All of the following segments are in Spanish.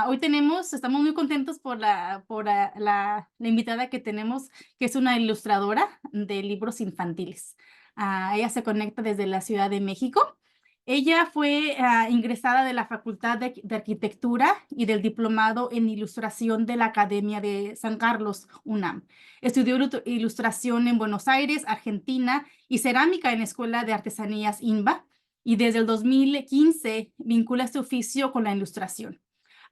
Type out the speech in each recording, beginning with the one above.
Hoy estamos muy contentos por la invitada que tenemos, que es una ilustradora de libros infantiles. Ella se conecta desde la Ciudad de México. Ella fue ingresada de la Facultad de Arquitectura y del Diplomado en Ilustración de la Academia de San Carlos, UNAM. Estudió ilustración en Buenos Aires, Argentina, y cerámica en la Escuela de Artesanías INBA. Y desde el 2015 vincula este oficio con la ilustración.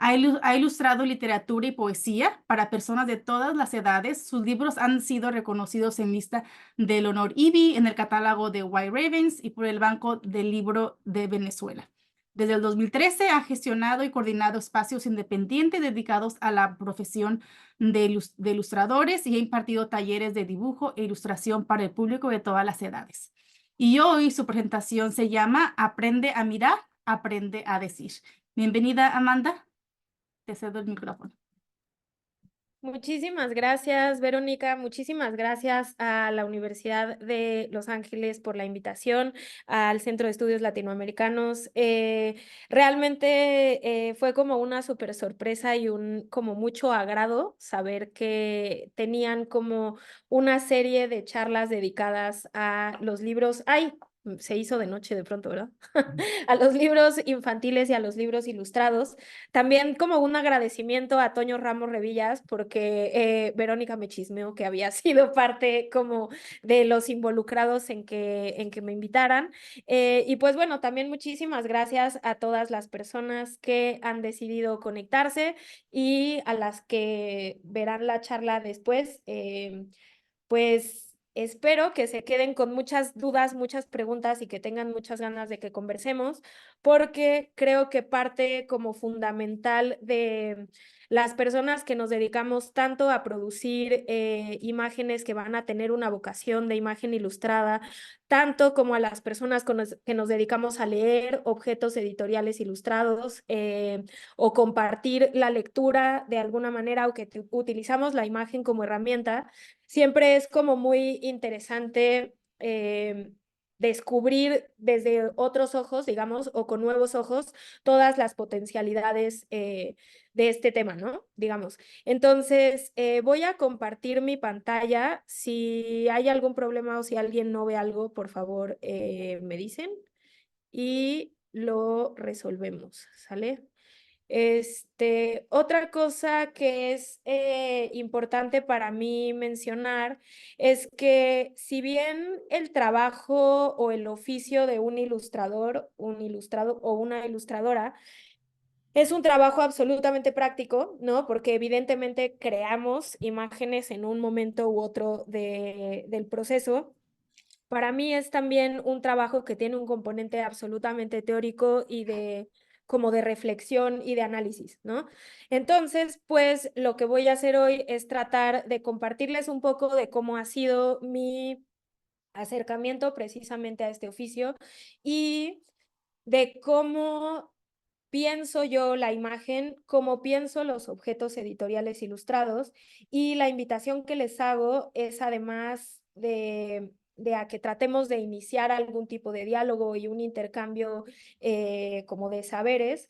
Ha ilustrado literatura y poesía para personas de todas las edades. Sus libros han sido reconocidos en lista del honor IBI, en el catálogo de White Ravens y por el Banco del Libro de Venezuela. Desde el 2013 ha gestionado y coordinado espacios independientes dedicados a la profesión de ilustradores y ha impartido talleres de dibujo e ilustración para el público de todas las edades. Y hoy su presentación se llama Aprende a mirar, aprende a decir. Bienvenida, Amanda. Te cedo el micrófono. Muchísimas gracias, Verónica. Muchísimas gracias a la Universidad de Los Ángeles por la invitación, al Centro de Estudios Latinoamericanos. Realmente fue como una súper sorpresa y como mucho agrado saber que tenían como una serie de charlas dedicadas a los libros. ¡Ay! Se hizo de noche de pronto, ¿verdad? A los libros infantiles y a los libros ilustrados. También como un agradecimiento a Toño Ramos Revillas porque Verónica me chismeó que había sido parte como de los involucrados en que me invitaran. Y pues bueno, también muchísimas gracias a todas las personas que han decidido conectarse y a las que verán la charla después. Pues espero que se queden con muchas dudas, muchas preguntas y que tengan muchas ganas de que conversemos, porque creo que parte como fundamental de las personas que nos dedicamos tanto a producir imágenes que van a tener una vocación de imagen ilustrada, tanto como a las personas que nos dedicamos a leer objetos editoriales ilustrados o compartir la lectura de alguna manera o que utilizamos la imagen como herramienta. Siempre es como muy interesante descubrir desde otros ojos, digamos, o con nuevos ojos, todas las potencialidades de este tema, ¿no? Digamos. Entonces, voy a compartir mi pantalla. Si hay algún problema o si alguien no ve algo, por favor, me dicen y lo resolvemos, ¿sale? Otra cosa que es importante para mí mencionar es que si bien el trabajo o el oficio de un ilustrador, un ilustrado o una ilustradora es un trabajo absolutamente práctico, ¿no? Porque evidentemente creamos imágenes en un momento u otro del proceso. Para mí es también un trabajo que tiene un componente absolutamente teórico y como de reflexión y de análisis, ¿no? Entonces, pues lo que voy a hacer hoy es tratar de compartirles un poco de cómo ha sido mi acercamiento precisamente a este oficio y de cómo pienso yo la imagen, cómo pienso los objetos editoriales ilustrados, y la invitación que les hago es además de a que tratemos de iniciar algún tipo de diálogo y un intercambio como de saberes,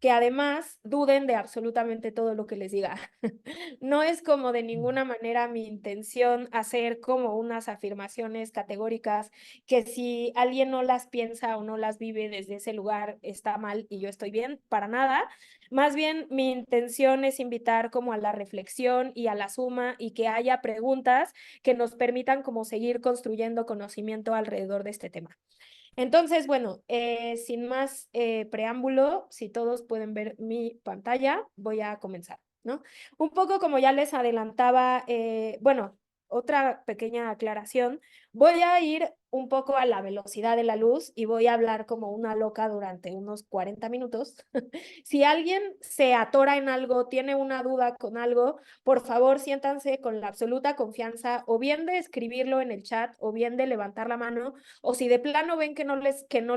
que además duden de absolutamente todo lo que les diga. No es como de ninguna manera mi intención hacer como unas afirmaciones categóricas que si alguien no las piensa o no las vive desde ese lugar está mal y yo estoy bien, para nada. Más bien mi intención es invitar como a la reflexión y a la suma y que haya preguntas que nos permitan como seguir construyendo conocimiento alrededor de este tema. Entonces, bueno, sin más preámbulo, si todos pueden ver mi pantalla, voy a comenzar, ¿no? Un poco como ya les adelantaba, bueno, otra pequeña aclaración, voy a ir un poco a la velocidad de la luz y voy a hablar como una loca durante unos 40 minutos. Si alguien se atora en algo, tiene una duda con algo, por favor siéntanse con la absoluta confianza o bien de escribirlo en el chat o bien de levantar la mano, o si de plano ven que no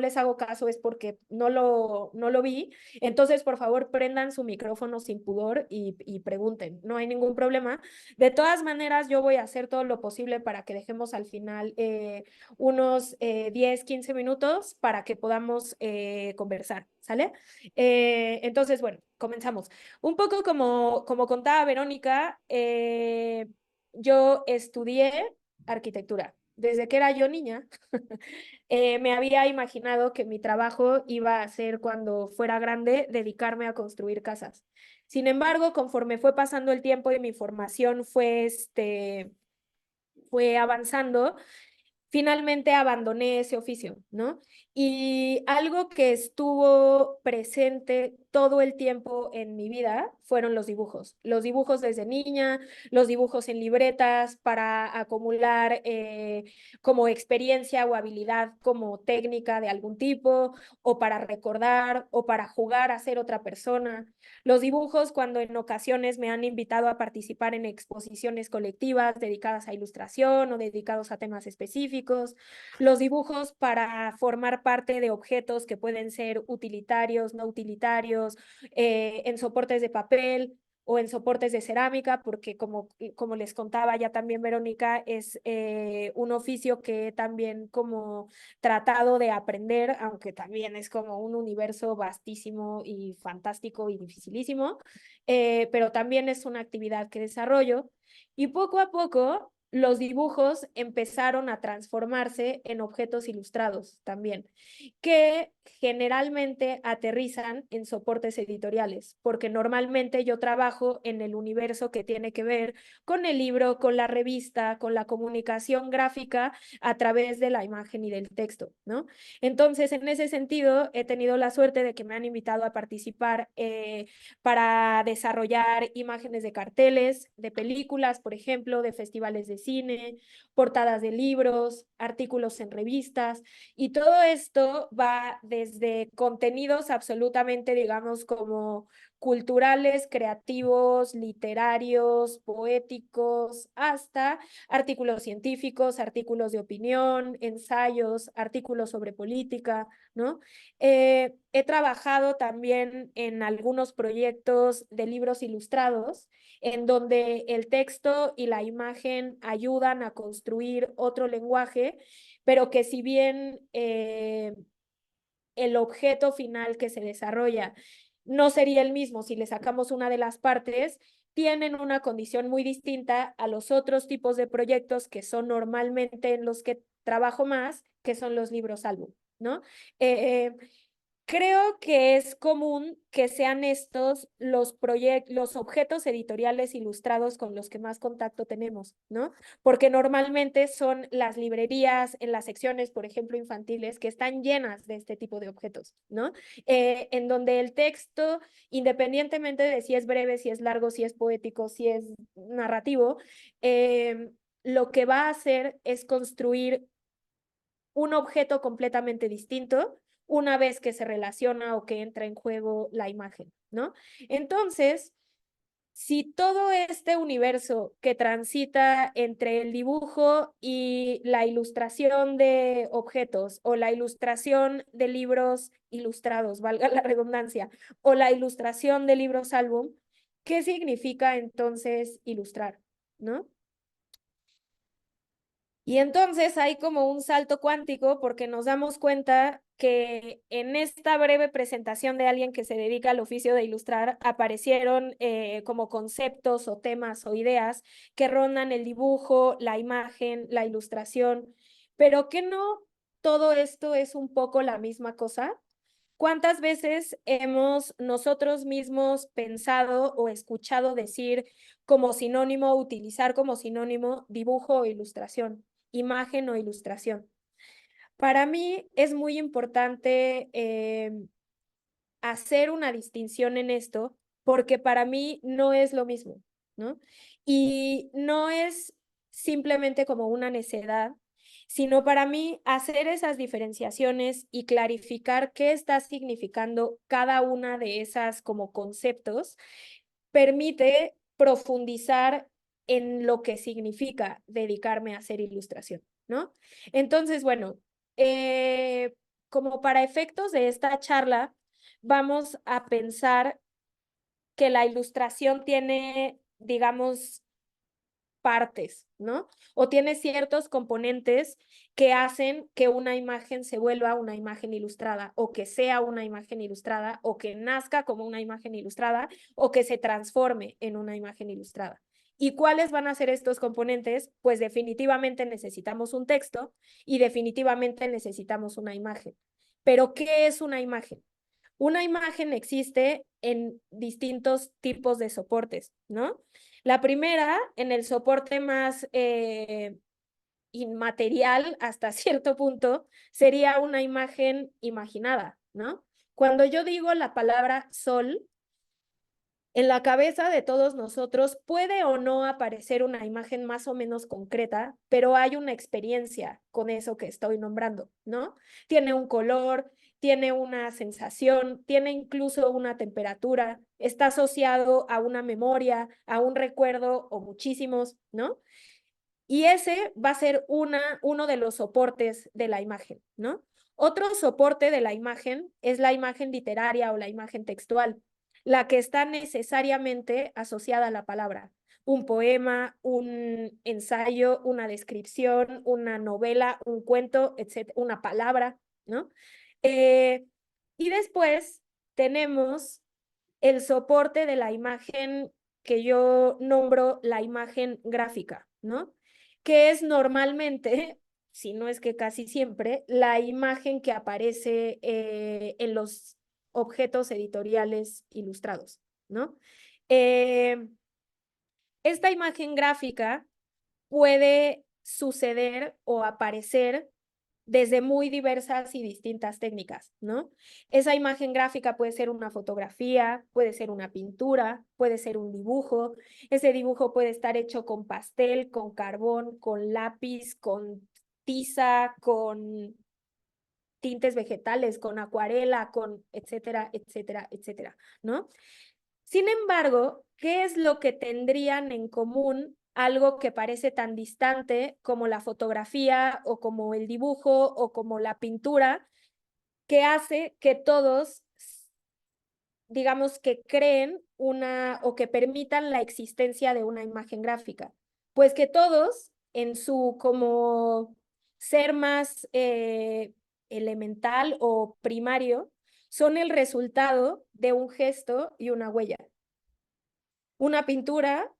les hago caso es porque no lo vi, entonces por favor prendan su micrófono sin pudor y pregunten, no hay ningún problema. De todas maneras, yo voy a hacer todo lo posible para que dejemos al final unos 10, 15 minutos para que podamos conversar, ¿sale? Entonces, bueno, comenzamos. Un poco como contaba Verónica, yo estudié arquitectura. Desde que era yo niña, me había imaginado que mi trabajo iba a ser cuando fuera grande dedicarme a construir casas. Sin embargo, conforme fue pasando el tiempo y mi formación fue avanzando, finalmente abandoné ese oficio, ¿no? Y algo que estuvo presente todo el tiempo en mi vida fueron los dibujos desde niña, los dibujos en libretas para acumular como experiencia o habilidad como técnica de algún tipo, o para recordar, o para jugar a ser otra persona. Los dibujos cuando en ocasiones me han invitado a participar en exposiciones colectivas dedicadas a ilustración o dedicados a temas específicos. Los dibujos para formar parte de objetos que pueden ser utilitarios, no utilitarios, en soportes de papel o en soportes de cerámica, porque como les contaba ya también Verónica, es un oficio que también como tratado de aprender, aunque también es como un universo vastísimo y fantástico y dificilísimo, pero también es una actividad que desarrollo. Y poco a poco los dibujos empezaron a transformarse en objetos ilustrados también, que generalmente aterrizan en soportes editoriales, porque normalmente yo trabajo en el universo que tiene que ver con el libro, con la revista, con la comunicación gráfica a través de la imagen y del texto, ¿no? Entonces, en ese sentido, he tenido la suerte de que me han invitado a participar para desarrollar imágenes de carteles, de películas, por ejemplo, de festivales de cine, portadas de libros, artículos en revistas, y todo esto va desde contenidos absolutamente, digamos, como culturales, creativos, literarios, poéticos, hasta artículos científicos, artículos de opinión, ensayos, artículos sobre política, ¿no? He trabajado también en algunos proyectos de libros ilustrados, en donde el texto y la imagen ayudan a construir otro lenguaje, pero que si bien el objeto final que se desarrolla no sería el mismo si le sacamos una de las partes, tienen una condición muy distinta a los otros tipos de proyectos que son normalmente en los que trabajo más, que son los libros álbum, ¿no? Eh, Creo que es común que sean estos los objetos editoriales ilustrados con los que más contacto tenemos, ¿no? Porque normalmente son las librerías en las secciones, por ejemplo, infantiles, que están llenas de este tipo de objetos, ¿no? En donde el texto, independientemente de si es breve, si es largo, si es poético, si es narrativo, lo que va a hacer es construir un objeto completamente distinto una vez que se relaciona o que entra en juego la imagen, ¿no? Entonces, si todo este universo que transita entre el dibujo y la ilustración de objetos o la ilustración de libros ilustrados, valga la redundancia, o la ilustración de libros álbum, ¿qué significa entonces ilustrar? ¿No? Y entonces hay como un salto cuántico porque nos damos cuenta que en esta breve presentación de alguien que se dedica al oficio de ilustrar aparecieron como conceptos o temas o ideas que rondan el dibujo, la imagen, la ilustración, pero que no todo esto es un poco la misma cosa. ¿Cuántas veces hemos nosotros mismos pensado o escuchado decir como sinónimo, utilizar como sinónimo dibujo o ilustración, imagen o ilustración? Para mí es muy importante hacer una distinción en esto porque para mí no es lo mismo, ¿no? Y no es simplemente como una necedad, sino para mí hacer esas diferenciaciones y clarificar qué está significando cada una de esas como conceptos permite profundizar en lo que significa dedicarme a hacer ilustración, ¿no? Entonces, bueno, eh, como para efectos de esta charla, vamos a pensar que la ilustración tiene, digamos, partes, ¿no? O tiene ciertos componentes que hacen que una imagen se vuelva una imagen ilustrada, o que sea una imagen ilustrada, o que nazca como una imagen ilustrada, o que se transforme en una imagen ilustrada. ¿Y cuáles van a ser estos componentes? Pues definitivamente necesitamos un texto y definitivamente necesitamos una imagen. Pero, ¿qué es una imagen? Una imagen existe en distintos tipos de soportes, ¿no? La primera, en el soporte más inmaterial hasta cierto punto, sería una imagen imaginada, ¿no? Cuando yo digo la palabra sol, en la cabeza de todos nosotros puede o no aparecer una imagen más o menos concreta, pero hay una experiencia con eso que estoy nombrando, ¿no? Tiene un color, tiene una sensación, tiene incluso una temperatura, está asociado a una memoria, a un recuerdo o muchísimos, ¿no? Y ese va a ser uno de los soportes de la imagen, ¿no? Otro soporte de la imagen es la imagen literaria o la imagen textual, la que está necesariamente asociada a la palabra. Un poema, un ensayo, una descripción, una novela, un cuento, etcétera, una palabra, ¿no? Eh, y después tenemos el soporte de la imagen que yo nombro la imagen gráfica, ¿no? Que es normalmente, si no es que casi siempre, la imagen que aparece en los objetos editoriales ilustrados, ¿no? Eh, esta imagen gráfica puede suceder o aparecer desde muy diversas y distintas técnicas, ¿no? Esa imagen gráfica puede ser una fotografía, puede ser una pintura, puede ser un dibujo. Ese dibujo puede estar hecho con pastel, con carbón, con lápiz, con tiza, con tintes vegetales, con acuarela, con etcétera, etcétera, etcétera, ¿no? Sin embargo, ¿qué es lo que tendrían en común algo que parece tan distante como la fotografía o como el dibujo o como la pintura, que hace que todos, digamos, que creen una o que permitan la existencia de una imagen gráfica? Pues que todos, en su como ser más elemental o primario, son el resultado de un gesto y una huella. Una pintura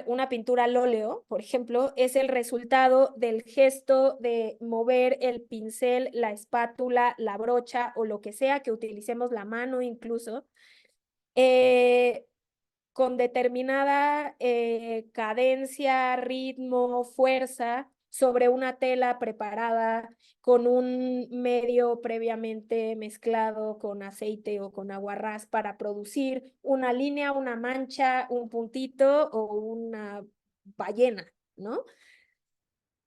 una pintura al óleo, por ejemplo, es el resultado del gesto de mover el pincel, la espátula, la brocha o lo que sea que utilicemos, la mano incluso, eh, con determinada cadencia, ritmo, fuerza sobre una tela preparada con un medio previamente mezclado con aceite o con aguarrás para producir una línea, una mancha, un puntito o una ballena, ¿no?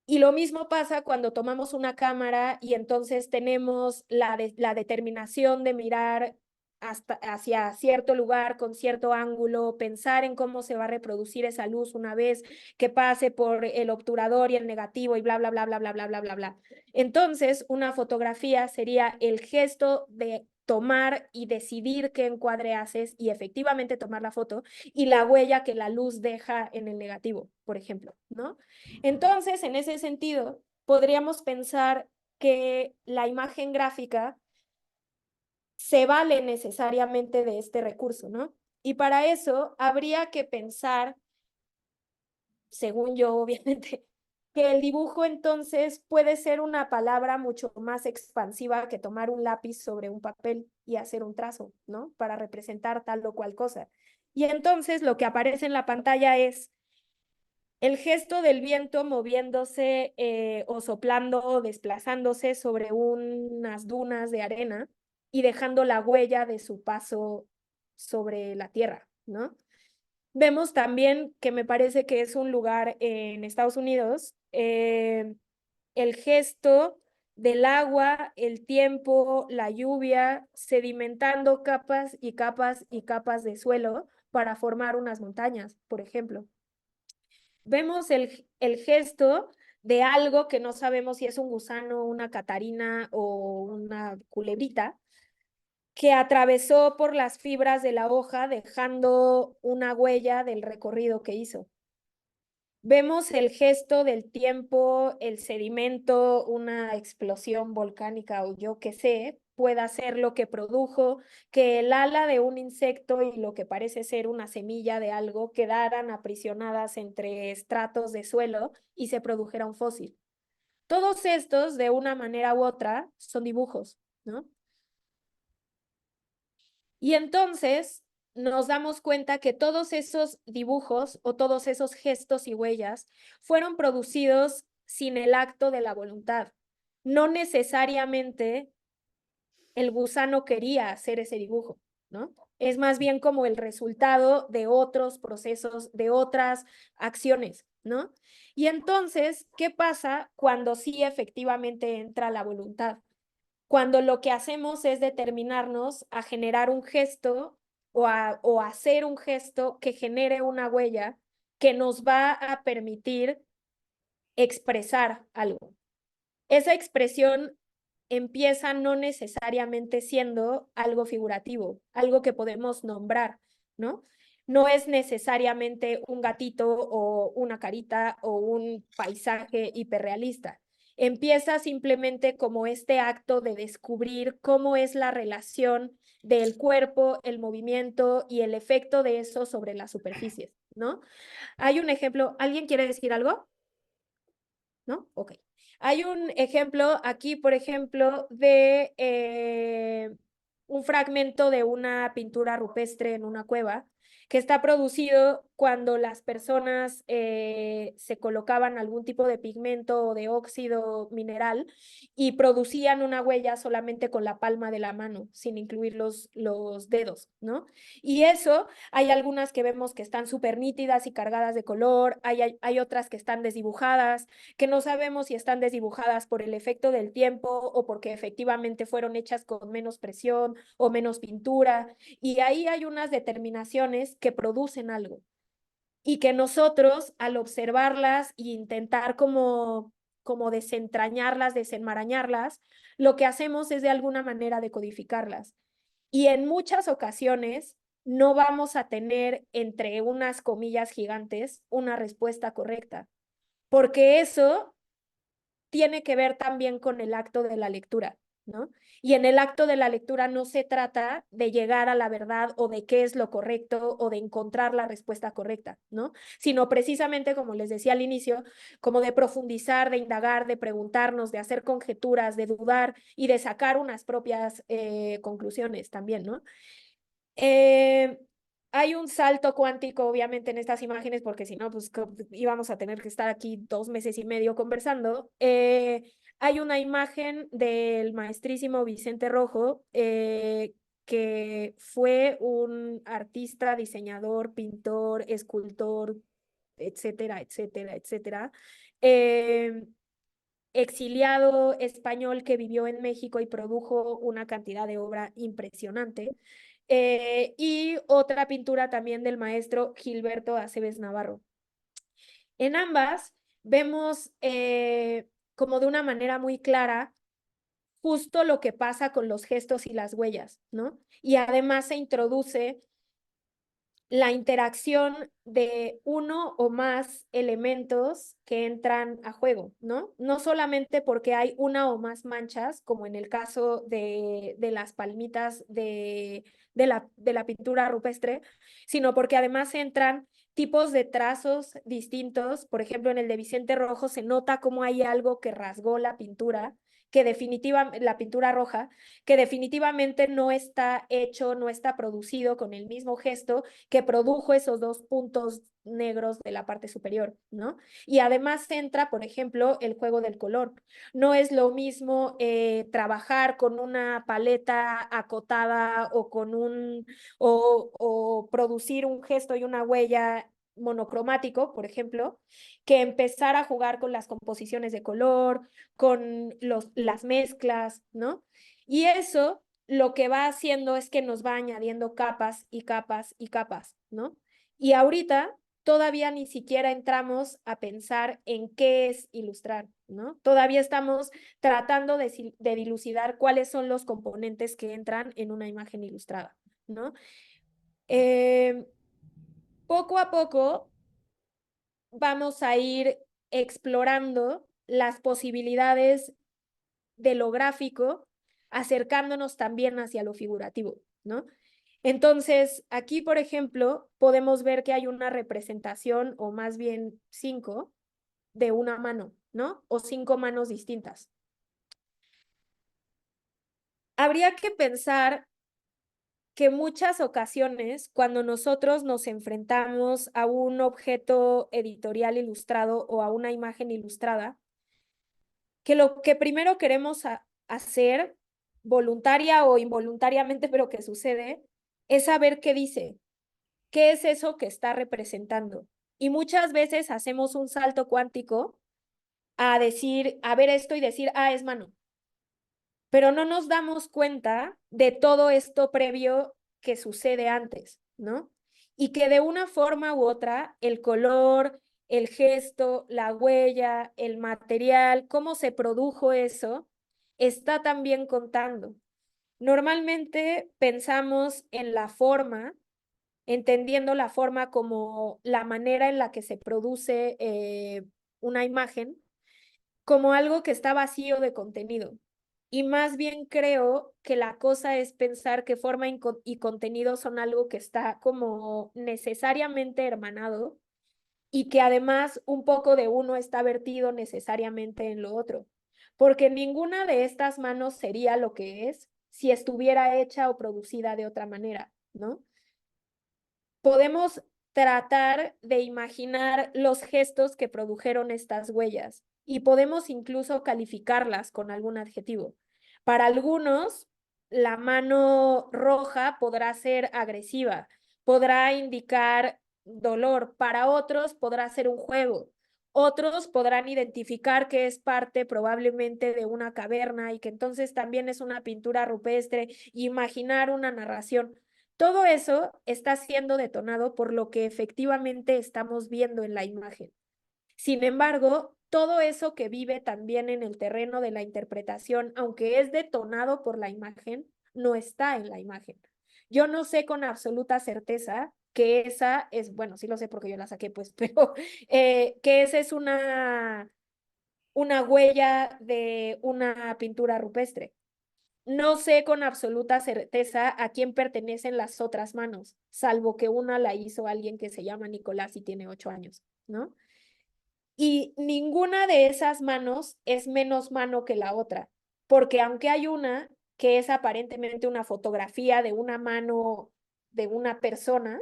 Y lo mismo pasa cuando tomamos una cámara y entonces tenemos la determinación de mirar hacia cierto lugar, con cierto ángulo, pensar en cómo se va a reproducir esa luz una vez que pase por el obturador y el negativo y bla, bla, bla, bla, bla, bla, bla, bla, bla. Entonces, una fotografía sería el gesto de tomar y decidir qué encuadre haces y efectivamente tomar la foto y la huella que la luz deja en el negativo, por ejemplo, ¿no? Entonces, en ese sentido, podríamos pensar que la imagen gráfica se vale necesariamente de este recurso, ¿no? Y para eso habría que pensar, según yo, obviamente, que el dibujo entonces puede ser una palabra mucho más expansiva que tomar un lápiz sobre un papel y hacer un trazo, ¿no? Para representar tal o cual cosa. Y entonces lo que aparece en la pantalla es el gesto del viento moviéndose o soplando o desplazándose sobre unas dunas de arena y dejando la huella de su paso sobre la tierra, ¿no? Vemos también que me parece que es un lugar en Estados Unidos, el gesto del agua, el tiempo, la lluvia, sedimentando capas y capas y capas de suelo para formar unas montañas, por ejemplo. Vemos el gesto de algo que no sabemos si es un gusano, una catarina o una culebrita, que atravesó por las fibras de la hoja dejando una huella del recorrido que hizo. Vemos el gesto del tiempo, el sedimento, una explosión volcánica o yo qué sé, pueda ser lo que produjo que el ala de un insecto y lo que parece ser una semilla de algo quedaran aprisionadas entre estratos de suelo y se produjera un fósil. Todos estos, de una manera u otra, son dibujos, ¿no? Y entonces nos damos cuenta que todos esos dibujos o todos esos gestos y huellas fueron producidos sin el acto de la voluntad. No necesariamente el gusano quería hacer ese dibujo, ¿no? Es más bien como el resultado de otros procesos, de otras acciones, ¿no? Y entonces, ¿qué pasa cuando sí efectivamente entra la voluntad? Cuando lo que hacemos es determinarnos a generar un gesto o hacer un gesto que genere una huella que nos va a permitir expresar algo. Esa expresión empieza no necesariamente siendo algo figurativo, algo que podemos nombrar, ¿no? No es necesariamente un gatito o una carita o un paisaje hiperrealista. Empieza simplemente como este acto de descubrir cómo es la relación del cuerpo, el movimiento y el efecto de eso sobre las superficies, ¿no? Hay un ejemplo, ¿alguien quiere decir algo? ¿No? Ok. Hay un ejemplo aquí, por ejemplo, de un fragmento de una pintura rupestre en una cueva que está producido cuando las personas se colocaban algún tipo de pigmento o de óxido mineral y producían una huella solamente con la palma de la mano, sin incluir los dedos, ¿no? Y eso, hay algunas que vemos que están súper nítidas y cargadas de color, hay otras que están desdibujadas, que no sabemos si están desdibujadas por el efecto del tiempo o porque efectivamente fueron hechas con menos presión o menos pintura. Y ahí hay unas determinaciones que producen algo y que nosotros al observarlas e intentar como desentrañarlas, desenmarañarlas, lo que hacemos es de alguna manera decodificarlas. Y en muchas ocasiones no vamos a tener entre unas comillas gigantes una respuesta correcta, porque eso tiene que ver también con el acto de la lectura, ¿no? Y en el acto de la lectura no se trata de llegar a la verdad o de qué es lo correcto o de encontrar la respuesta correcta, ¿no? Sino precisamente, como les decía al inicio, como de profundizar, de indagar, de preguntarnos, de hacer conjeturas, de dudar y de sacar unas propias conclusiones también, ¿no? Eh, hay un salto cuántico, obviamente, en estas imágenes, porque si no, pues íbamos a tener que estar aquí 2 meses y medio conversando. Hay una imagen del maestrísimo Vicente Rojo, que fue un artista, diseñador, pintor, escultor, etcétera, etcétera, etcétera. Eh, Exiliado español que vivió en México y produjo una cantidad de obra impresionante. Y otra pintura también del maestro Gilberto Aceves Navarro. En ambas vemos como de una manera muy clara justo lo que pasa con los gestos y las huellas, ¿no? Y además se introduce la interacción de uno o más elementos que entran a juego, ¿no? No solamente porque hay una o más manchas, como en el caso de las palmitas de la pintura rupestre, sino porque además entran tipos de trazos distintos. Por ejemplo, en el de Vicente Rojo se nota como hay algo que rasgó la pintura, la pintura roja, que definitivamente no está hecho, no está producido con el mismo gesto que produjo esos dos puntos negros de la parte superior, ¿no? Y además entra, por ejemplo, el juego del color. No es lo mismo trabajar con una paleta acotada o o producir un gesto y una huella monocromático, por ejemplo, que empezar a jugar con las composiciones de color, con las mezclas, ¿no? Y eso lo que va haciendo es que nos va añadiendo capas y capas y capas, ¿no? Y ahorita todavía ni siquiera entramos a pensar en qué es ilustrar, ¿no? Todavía estamos tratando de dilucidar cuáles son los componentes que entran en una imagen ilustrada, ¿no? Eh, Poco a poco vamos a ir explorando las posibilidades de lo gráfico, acercándonos también hacia lo figurativo, ¿no? Entonces, aquí, por ejemplo, podemos ver que hay una representación, o más bien 5, de una mano, ¿no? O 5 manos distintas. Habría que pensar que muchas ocasiones, cuando nosotros nos enfrentamos a un objeto editorial ilustrado o a una imagen ilustrada, que lo que primero queremos hacer, voluntaria o involuntariamente, pero que sucede, es saber qué dice, qué es eso que está representando. Y muchas veces hacemos un salto cuántico a decir, a ver esto y decir, ah, es mano. Pero no nos damos cuenta de todo esto previo que sucede antes, ¿no? Y que de una forma u otra, el color, el gesto, la huella, el material, cómo se produjo eso, está también contando. Normalmente pensamos en la forma, entendiendo la forma como la manera en la que se produce una imagen, como algo que está vacío de contenido. Y más bien creo que la cosa es pensar que forma y contenido son algo que está como necesariamente hermanado y que además un poco de uno está vertido necesariamente en lo otro. Porque ninguna de estas manos sería lo que es si estuviera hecha o producida de otra manera, ¿no? Podemos tratar de imaginar los gestos que produjeron estas huellas y podemos incluso calificarlas con algún adjetivo. Para algunos, la mano roja podrá ser agresiva, podrá indicar dolor, para otros podrá ser un juego. Otros podrán identificar que es parte probablemente de una caverna y que entonces también es una pintura rupestre, imaginar una narración. Todo eso está siendo detonado por lo que efectivamente estamos viendo en la imagen. Sin embargo, todo eso que vive también en el terreno de la interpretación, aunque es detonado por la imagen, no está en la imagen. Yo no sé con absoluta certeza que esa es, bueno, sí lo sé porque yo la saqué, pues, pero que esa es una huella de una pintura rupestre. No sé con absoluta certeza a quién pertenecen las otras manos, salvo que una la hizo alguien que se llama Nicolás y tiene 8 años, ¿no? Y ninguna de esas manos es menos mano que la otra, porque aunque hay una que es aparentemente una fotografía de una mano de una persona,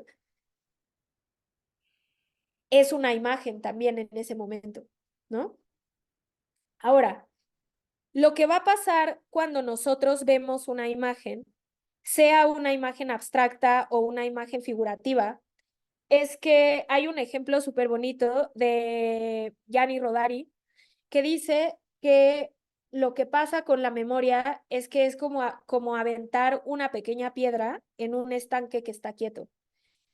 es una imagen también en ese momento, ¿no? Ahora, lo que va a pasar cuando nosotros vemos una imagen, sea una imagen abstracta o una imagen figurativa, es que hay un ejemplo súper bonito de Gianni Rodari que dice que lo que pasa con la memoria es que es como aventar una pequeña piedra en un estanque que está quieto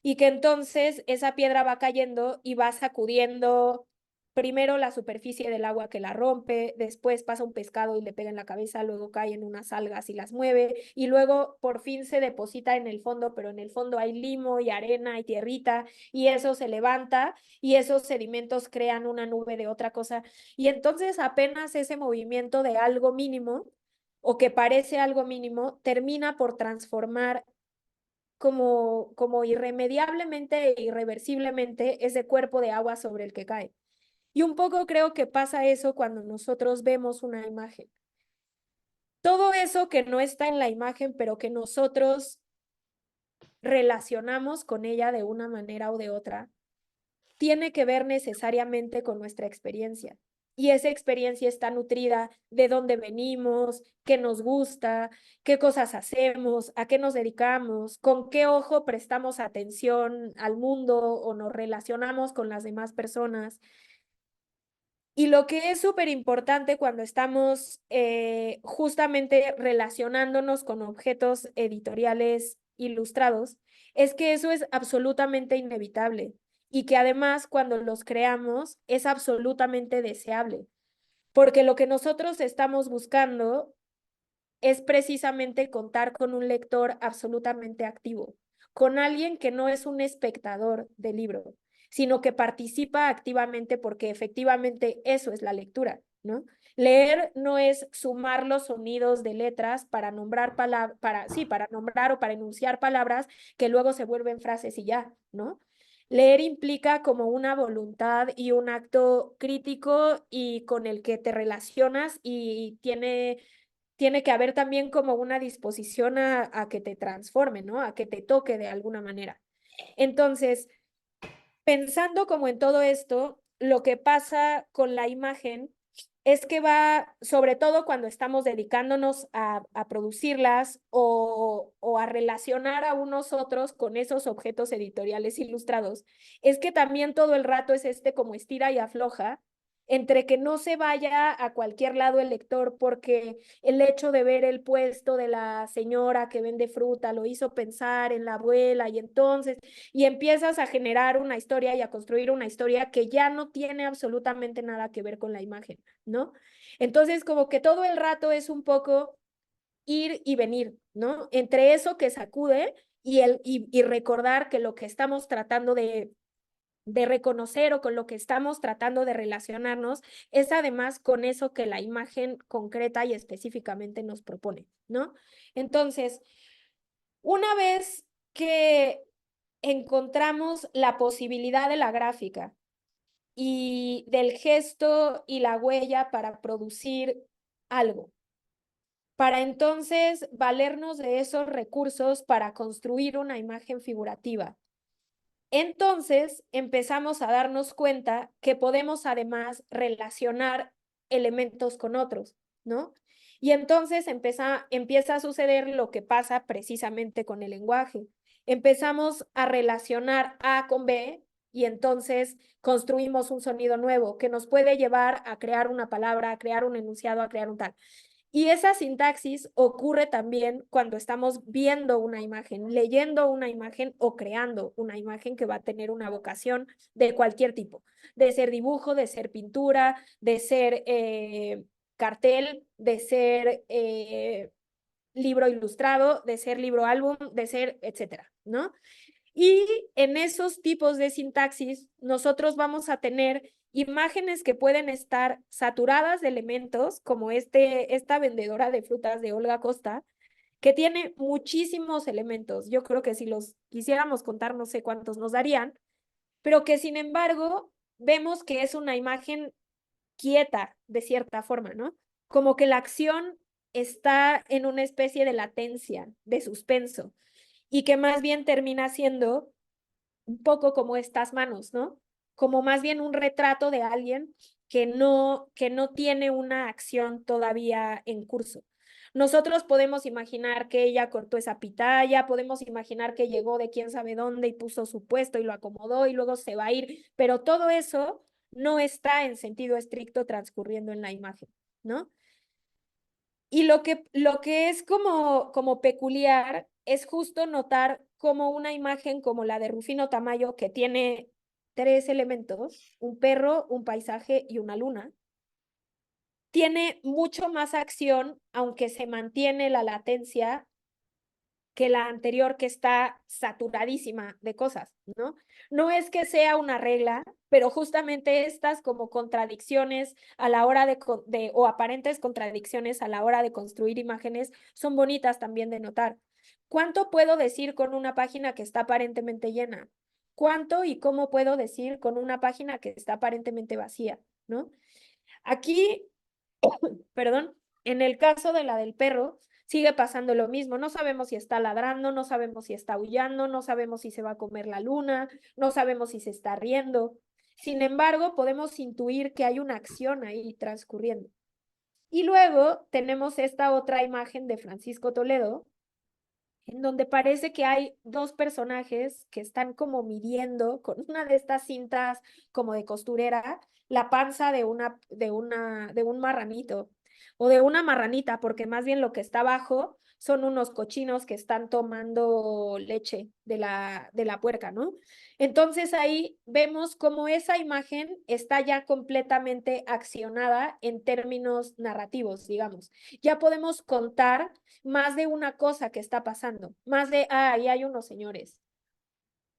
y que entonces esa piedra va cayendo y va sacudiendo primero la superficie del agua que la rompe, después pasa un pescado y le pega en la cabeza, luego cae en unas algas y las mueve, y luego por fin se deposita en el fondo, pero en el fondo hay limo y arena y tierrita, y eso se levanta, y esos sedimentos crean una nube de otra cosa, y entonces apenas ese movimiento de algo mínimo, o que parece algo mínimo, termina por transformar como irremediablemente e irreversiblemente ese cuerpo de agua sobre el que cae. Y un poco creo que pasa eso cuando nosotros vemos una imagen. Todo eso que no está en la imagen, pero que nosotros relacionamos con ella de una manera o de otra, tiene que ver necesariamente con nuestra experiencia. Y esa experiencia está nutrida de dónde venimos, qué nos gusta, qué cosas hacemos, a qué nos dedicamos, con qué ojo prestamos atención al mundo o nos relacionamos con las demás personas. Y lo que es súper importante cuando estamos justamente relacionándonos con objetos editoriales ilustrados es que eso es absolutamente inevitable y que además cuando los creamos es absolutamente deseable, porque lo que nosotros estamos buscando es precisamente contar con un lector absolutamente activo, con alguien que no es un espectador del libro, sino que participa activamente porque efectivamente eso es la lectura, ¿no? Leer no es sumar los sonidos de letras para nombrar para nombrar o para enunciar palabras que luego se vuelven frases y ya, ¿no? Leer implica como una voluntad y un acto crítico y con el que te relacionas y tiene que haber también como una disposición a que te transforme, ¿no? A que te toque de alguna manera. Entonces, pensando como en todo esto, lo que pasa con la imagen es que va, sobre todo cuando estamos dedicándonos a producirlas o a relacionar a unos otros con esos objetos editoriales ilustrados, es que también todo el rato es como estira y afloja entre que no se vaya a cualquier lado el lector porque el hecho de ver el puesto de la señora que vende fruta lo hizo pensar en la abuela y empiezas a generar una historia y a construir una historia que ya no tiene absolutamente nada que ver con la imagen, ¿no? Entonces, como que todo el rato es un poco ir y venir, ¿no? Entre eso que sacude y recordar que lo que estamos tratando de reconocer o con lo que estamos tratando de relacionarnos es además con eso que la imagen concreta y específicamente nos propone, ¿no? Entonces, una vez que encontramos la posibilidad de la gráfica y del gesto y la huella para producir algo, para entonces valernos de esos recursos para construir una imagen figurativa. Entonces empezamos a darnos cuenta que podemos además relacionar elementos con otros, ¿no? Y entonces empieza a suceder lo que pasa precisamente con el lenguaje. Empezamos a relacionar A con B y entonces construimos un sonido nuevo que nos puede llevar a crear una palabra, a crear un enunciado, a crear un tal. Y esa sintaxis ocurre también cuando estamos viendo una imagen, leyendo una imagen o creando una imagen que va a tener una vocación de cualquier tipo, de ser dibujo, de ser pintura, de ser cartel, de ser libro ilustrado, de ser libro álbum, de ser, etcétera, ¿no? Y en esos tipos de sintaxis, nosotros vamos a tener imágenes que pueden estar saturadas de elementos, como esta vendedora de frutas de Olga Costa, que tiene muchísimos elementos. Yo creo que si los quisiéramos contar, no sé cuántos nos darían, pero que sin embargo vemos que es una imagen quieta de cierta forma, ¿no? Como que la acción está en una especie de latencia, de suspenso, y que más bien termina siendo un poco como estas manos, ¿no? Como más bien un retrato de alguien que no tiene una acción todavía en curso. Nosotros podemos imaginar que ella cortó esa pitaya, podemos imaginar que llegó de quién sabe dónde y puso su puesto y lo acomodó y luego se va a ir, pero todo eso no está en sentido estricto transcurriendo en la imagen, ¿no? Y lo que es como peculiar es justo notar como una imagen como la de Rufino Tamayo, que tiene tres elementos, un perro, un paisaje y una luna, tiene mucho más acción, aunque se mantiene la latencia que la anterior que está saturadísima de cosas, ¿no? No es que sea una regla, pero justamente estas como contradicciones a la hora o aparentes contradicciones a la hora de construir imágenes son bonitas también de notar. ¿Cuánto puedo decir con una página que está aparentemente llena? ¿Cuánto y cómo puedo decir con una página que está aparentemente vacía, ¿no? Aquí, perdón, en el caso de la del perro, sigue pasando lo mismo. No sabemos si está ladrando, no sabemos si está aullando, no sabemos si se va a comer la luna, no sabemos si se está riendo. Sin embargo, podemos intuir que hay una acción ahí transcurriendo. Y luego tenemos esta otra imagen de Francisco Toledo, en donde parece que hay dos personajes que están como midiendo con una de estas cintas como de costurera la panza de un marranito o de una marranita, porque más bien lo que está abajo son unos cochinos que están tomando leche de la puerca, ¿no? Entonces ahí vemos cómo esa imagen está ya completamente accionada en términos narrativos, digamos. Ya podemos contar más de una cosa que está pasando, más de, ahí hay unos señores,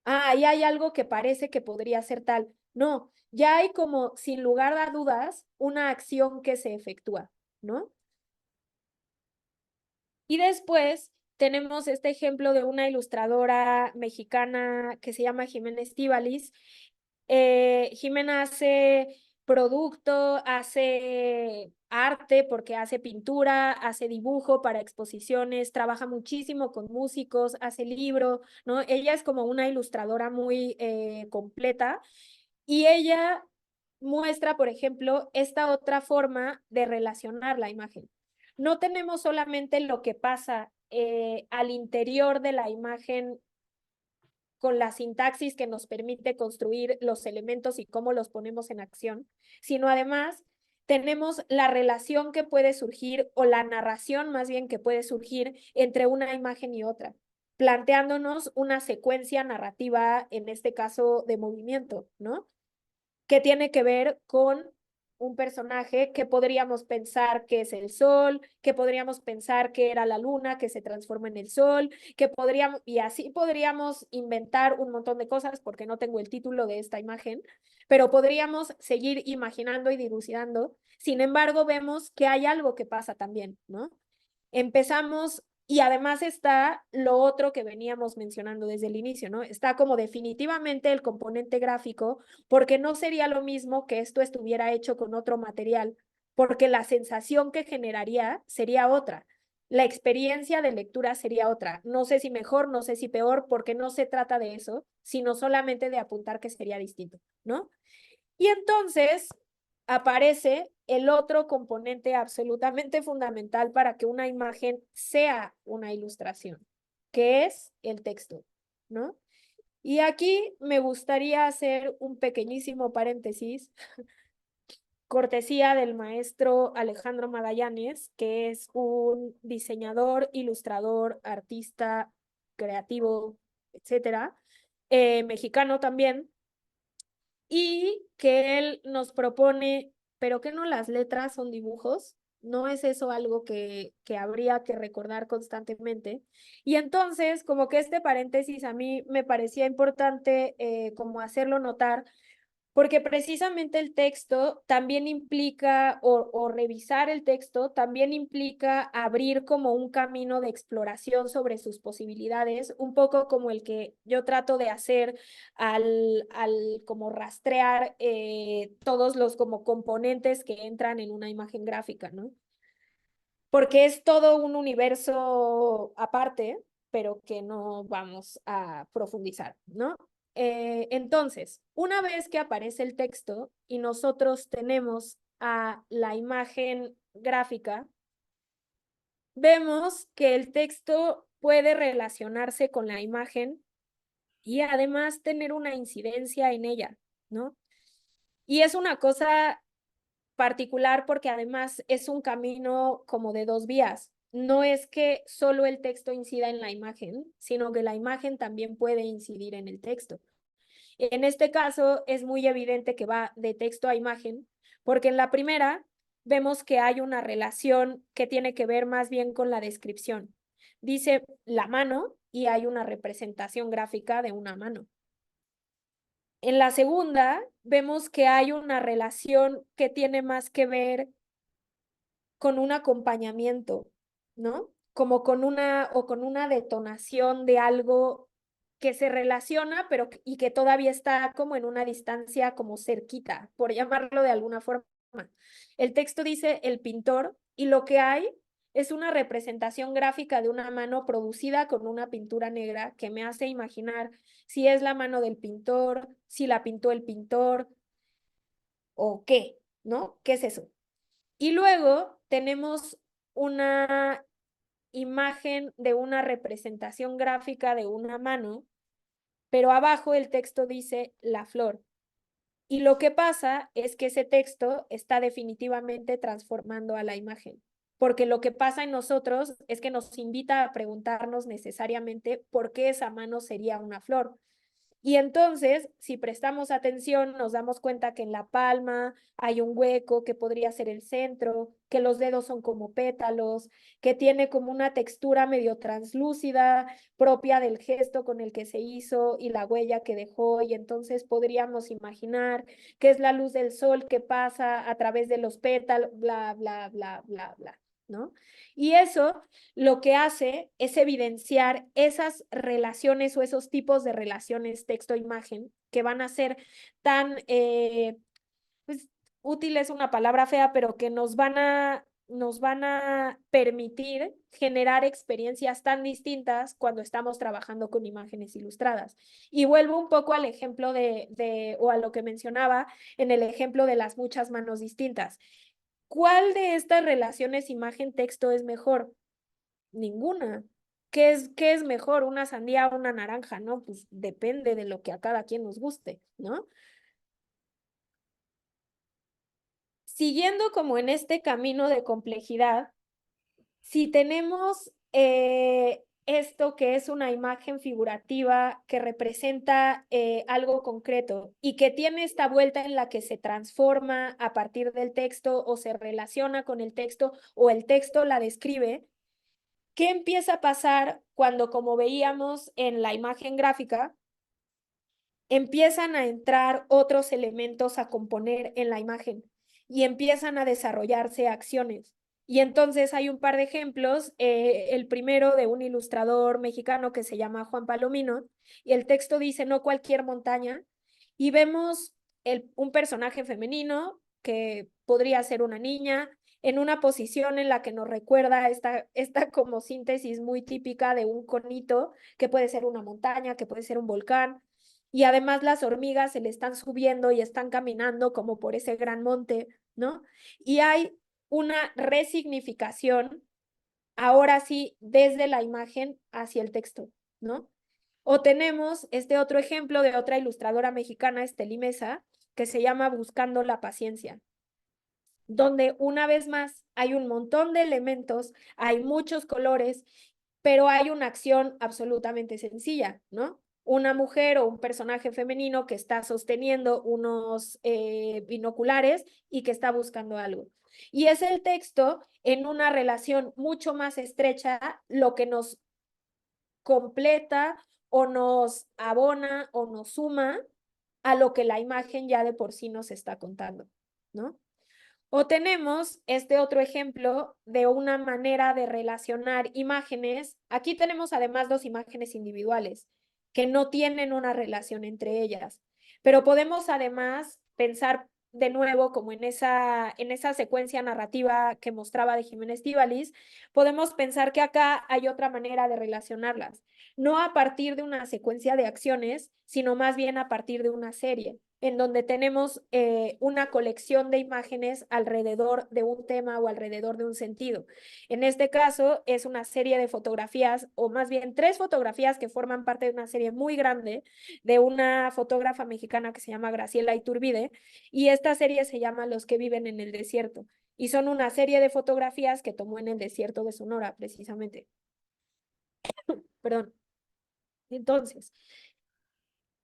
ah, ahí hay algo que parece que podría ser tal. No, ya hay como, sin lugar a dudas, una acción que se efectúa, ¿no? Y después tenemos este ejemplo de una ilustradora mexicana que se llama Jimena Estíbaliz. Jimena hace producto, hace arte porque hace pintura, hace dibujo para exposiciones, trabaja muchísimo con músicos, hace libro, ¿no? Ella es como una ilustradora muy completa y ella muestra, por ejemplo, esta otra forma de relacionar la imagen. No tenemos solamente lo que pasa al interior de la imagen con la sintaxis que nos permite construir los elementos y cómo los ponemos en acción, sino además tenemos la relación que puede surgir o la narración más bien que puede surgir entre una imagen y otra, planteándonos una secuencia narrativa, en este caso de movimiento, ¿no? Que tiene que ver con un personaje que podríamos pensar que es el sol, que podríamos pensar que era la luna que se transforma en el sol, que podríamos, y así podríamos inventar un montón de cosas porque no tengo el título de esta imagen, pero podríamos seguir imaginando y dilucidando. Sin embargo, vemos que hay algo que pasa también, ¿no? Empezamos y además está lo otro que veníamos mencionando desde el inicio, ¿no? Está como definitivamente el componente gráfico, porque no sería lo mismo que esto estuviera hecho con otro material, porque la sensación que generaría sería otra. La experiencia de lectura sería otra. No sé si mejor, no sé si peor, porque no se trata de eso, sino solamente de apuntar que sería distinto, ¿no? Y entonces aparece el otro componente absolutamente fundamental para que una imagen sea una ilustración, que es el texto, ¿no? Y aquí me gustaría hacer un pequeñísimo paréntesis, cortesía del maestro Alejandro Magallanes, que es un diseñador, ilustrador, artista, creativo, etcétera, mexicano también, y que él nos propone, pero que no las letras son dibujos, no es eso algo que habría que recordar constantemente. Y entonces, como que este paréntesis a mí me parecía importante como hacerlo notar, porque precisamente el texto también implica, o revisar el texto también implica abrir como un camino de exploración sobre sus posibilidades, un poco como el que yo trato de hacer al como rastrear todos los como componentes que entran en una imagen gráfica, ¿no? Porque es todo un universo aparte, pero que no vamos a profundizar, ¿no? Entonces, una vez que aparece el texto y nosotros tenemos a la imagen gráfica, vemos que el texto puede relacionarse con la imagen y además tener una incidencia en ella, ¿no? Y es una cosa particular porque además es un camino como de dos vías. No es que solo el texto incida en la imagen, sino que la imagen también puede incidir en el texto. En este caso es muy evidente que va de texto a imagen, porque en la primera vemos que hay una relación que tiene que ver más bien con la descripción. Dice la mano y hay una representación gráfica de una mano. En la segunda vemos que hay una relación que tiene más que ver con un acompañamiento, ¿no? Como con una o con una detonación de algo que se relaciona, pero y que todavía está como en una distancia como cerquita, por llamarlo de alguna forma. El texto dice el pintor y lo que hay es una representación gráfica de una mano producida con una pintura negra que me hace imaginar si es la mano del pintor, si la pintó el pintor o qué, ¿no? ¿Qué es eso? Y luego tenemos una imagen de una representación gráfica de una mano, pero abajo el texto dice la flor. Y lo que pasa es que ese texto está definitivamente transformando a la imagen, porque lo que pasa en nosotros es que nos invita a preguntarnos necesariamente por qué esa mano sería una flor. Y entonces, si prestamos atención, nos damos cuenta que en la palma hay un hueco que podría ser el centro, que los dedos son como pétalos, que tiene como una textura medio translúcida propia del gesto con el que se hizo y la huella que dejó. Y entonces podríamos imaginar que es la luz del sol que pasa a través de los pétalos, bla, bla, bla, bla, bla, ¿no? Y eso lo que hace es evidenciar esas relaciones o esos tipos de relaciones texto-imagen que van a ser tan, pues, útil es una palabra fea, pero que nos van a permitir generar experiencias tan distintas cuando estamos trabajando con imágenes ilustradas. Y vuelvo un poco al ejemplo o a lo que mencionaba en el ejemplo de las muchas manos distintas. ¿Cuál de estas relaciones imagen-texto es mejor? Ninguna. Qué es mejor, una sandía o una naranja? ¿No? Pues depende de lo que a cada quien nos guste, ¿no? Siguiendo como en este camino de complejidad, si tenemos esto que es una imagen figurativa que representa algo concreto y que tiene esta vuelta en la que se transforma a partir del texto o se relaciona con el texto o el texto la describe, ¿qué empieza a pasar cuando, como veíamos en la imagen gráfica, empiezan a entrar otros elementos a componer en la imagen y empiezan a desarrollarse acciones? Y entonces hay un par de ejemplos, el primero de un ilustrador mexicano que se llama Juan Palomino, y el texto dice no cualquier montaña, y vemos un personaje femenino que podría ser una niña, en una posición en la que nos recuerda esta como síntesis muy típica de un conito, que puede ser una montaña, que puede ser un volcán, y además las hormigas se le están subiendo y están caminando como por ese gran monte, ¿no? Y hay una resignificación, ahora sí, desde la imagen hacia el texto, ¿no? O tenemos este otro ejemplo de otra ilustradora mexicana, Estelí Mesa, que se llama Buscando la paciencia, donde una vez más hay un montón de elementos, hay muchos colores, pero hay una acción absolutamente sencilla, ¿no? Una mujer o un personaje femenino que está sosteniendo unos binoculares y que está buscando algo. Y es el texto en una relación mucho más estrecha lo que nos completa o nos abona o nos suma a lo que la imagen ya de por sí nos está contando, ¿no? O tenemos este otro ejemplo de una manera de relacionar imágenes. Aquí tenemos además dos imágenes individuales que no tienen una relación entre ellas, pero podemos además pensar de nuevo como en esa secuencia narrativa que mostraba de Jiménez Estíbaliz, podemos pensar que acá hay otra manera de relacionarlas, no a partir de una secuencia de acciones, sino más bien a partir de una serie en donde tenemos una colección de imágenes alrededor de un tema o alrededor de un sentido. En este caso es una serie de fotografías, o más bien 3 fotografías que forman parte de una serie muy grande de una fotógrafa mexicana que se llama Graciela Iturbide, y esta serie se llama Los que viven en el desierto, y son una serie de fotografías que tomó en el desierto de Sonora, precisamente. Perdón. Entonces,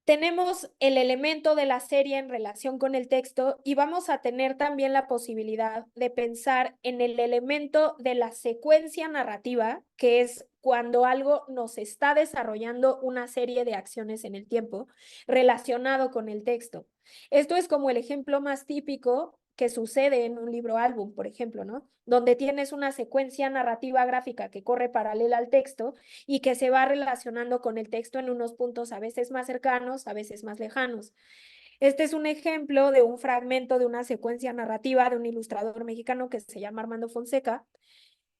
tenemos el elemento de la serie en relación con el texto y vamos a tener también la posibilidad de pensar en el elemento de la secuencia narrativa, que es cuando algo nos está desarrollando una serie de acciones en el tiempo relacionado con el texto. Esto es como el ejemplo más típico que sucede en un libro álbum, por ejemplo, ¿no? Donde tienes una secuencia narrativa gráfica que corre paralela al texto y que se va relacionando con el texto en unos puntos a veces más cercanos, a veces más lejanos. Este es un ejemplo de un fragmento de una secuencia narrativa de un ilustrador mexicano que se llama Armando Fonseca.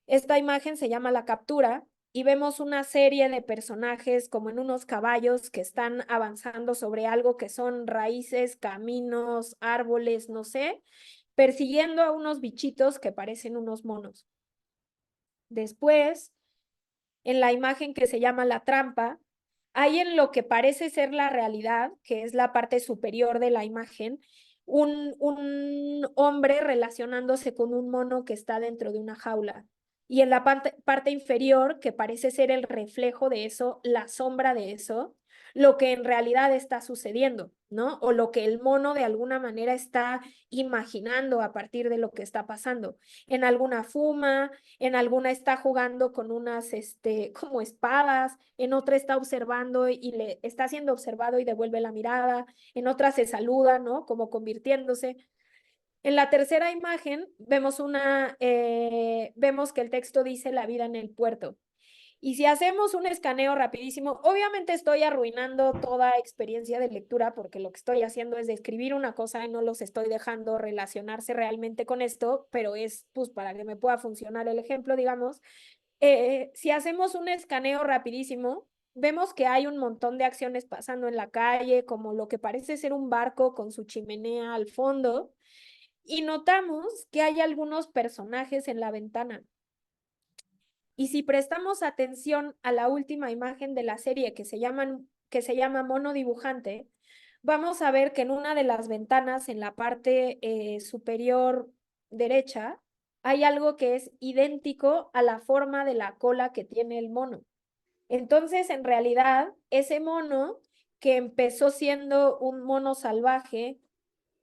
Esta imagen se llama La Captura y vemos una serie de personajes como en unos caballos que están avanzando sobre algo que son raíces, caminos, árboles, no sé, persiguiendo a unos bichitos que parecen unos monos. Después, en la imagen que se llama La Trampa, hay en lo que parece ser la realidad, que es la parte superior de la imagen, un hombre relacionándose con un mono que está dentro de una jaula. Y en la parte inferior, que parece ser el reflejo de eso, la sombra de eso, lo que en realidad está sucediendo, ¿no? O lo que el mono de alguna manera está imaginando a partir de lo que está pasando. En alguna fuma, en alguna está jugando con unas, como espadas, en otra está observando y le está siendo observado y devuelve la mirada, en otra se saluda, ¿no? Como convirtiéndose. En la tercera imagen vemos que el texto dice la vida en el puerto. Y si hacemos un escaneo rapidísimo, obviamente estoy arruinando toda experiencia de lectura porque lo que estoy haciendo es describir una cosa y no los estoy dejando relacionarse realmente con esto, pero es pues para que me pueda funcionar el ejemplo, digamos. Si hacemos un escaneo rapidísimo, vemos que hay un montón de acciones pasando en la calle, como lo que parece ser un barco con su chimenea al fondo, y notamos que hay algunos personajes en la ventana. Y si prestamos atención a la última imagen de la serie que se llama Mono Dibujante, vamos a ver que en una de las ventanas en la parte superior derecha hay algo que es idéntico a la forma de la cola que tiene el mono. Entonces, en realidad, ese mono que empezó siendo un mono salvaje,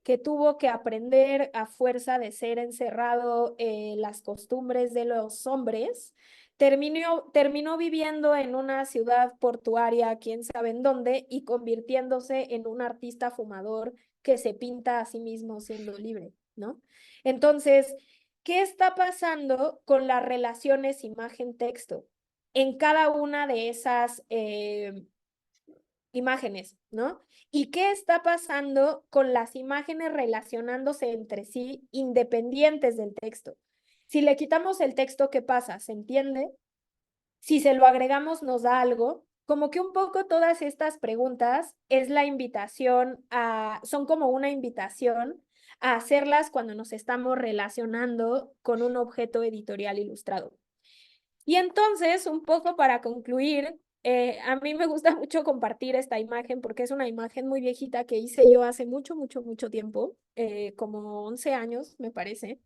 que tuvo que aprender a fuerza de ser encerrado las costumbres de los hombres, terminó viviendo en una ciudad portuaria, quién sabe en dónde, y convirtiéndose en un artista fumador que se pinta a sí mismo siendo libre, ¿no? Entonces, ¿qué está pasando con las relaciones imagen-texto en cada una de esas imágenes, ¿no? ¿Y qué está pasando con las imágenes relacionándose entre sí independientes del texto? Si le quitamos el texto, ¿qué pasa? ¿Se entiende? Si se lo agregamos, nos da algo. Como que un poco todas estas preguntas es la invitación son como una invitación a hacerlas cuando nos estamos relacionando con un objeto editorial ilustrado. Y entonces, un poco para concluir, a mí me gusta mucho compartir esta imagen porque es una imagen muy viejita que hice yo hace mucho, mucho, mucho tiempo, como 11 años, me parece.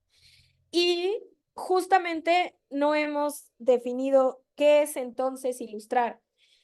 Y justamente no hemos definido qué es entonces ilustrar.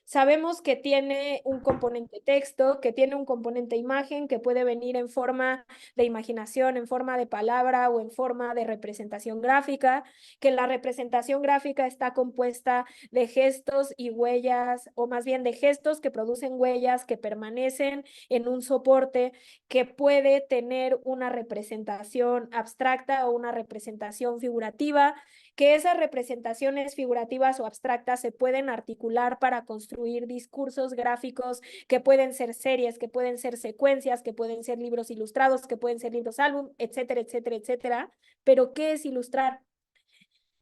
Sabemos que tiene un componente texto, que tiene un componente imagen, que puede venir en forma de imaginación, en forma de palabra o en forma de representación gráfica, que la representación gráfica está compuesta de gestos y huellas, o más bien de gestos que producen huellas que permanecen en un soporte, que puede tener una representación abstracta o una representación figurativa, que esas representaciones figurativas o abstractas se pueden articular para construir discursos gráficos que pueden ser series, que pueden ser secuencias, que pueden ser libros ilustrados, que pueden ser libros álbum, etcétera, etcétera, etcétera. Pero, ¿qué es ilustrar?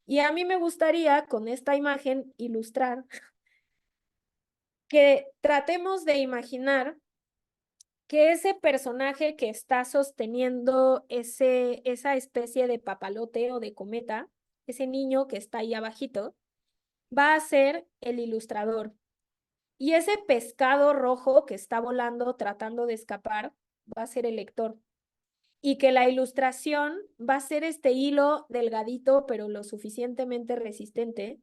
Y a mí me gustaría con esta imagen ilustrar que tratemos de imaginar que ese personaje que está sosteniendo esa especie de papalote o de cometa, ese niño que está ahí abajito, va a ser el ilustrador. Y ese pescado rojo que está volando tratando de escapar va a ser el lector. Y que la ilustración va a ser este hilo delgadito, pero lo suficientemente resistente,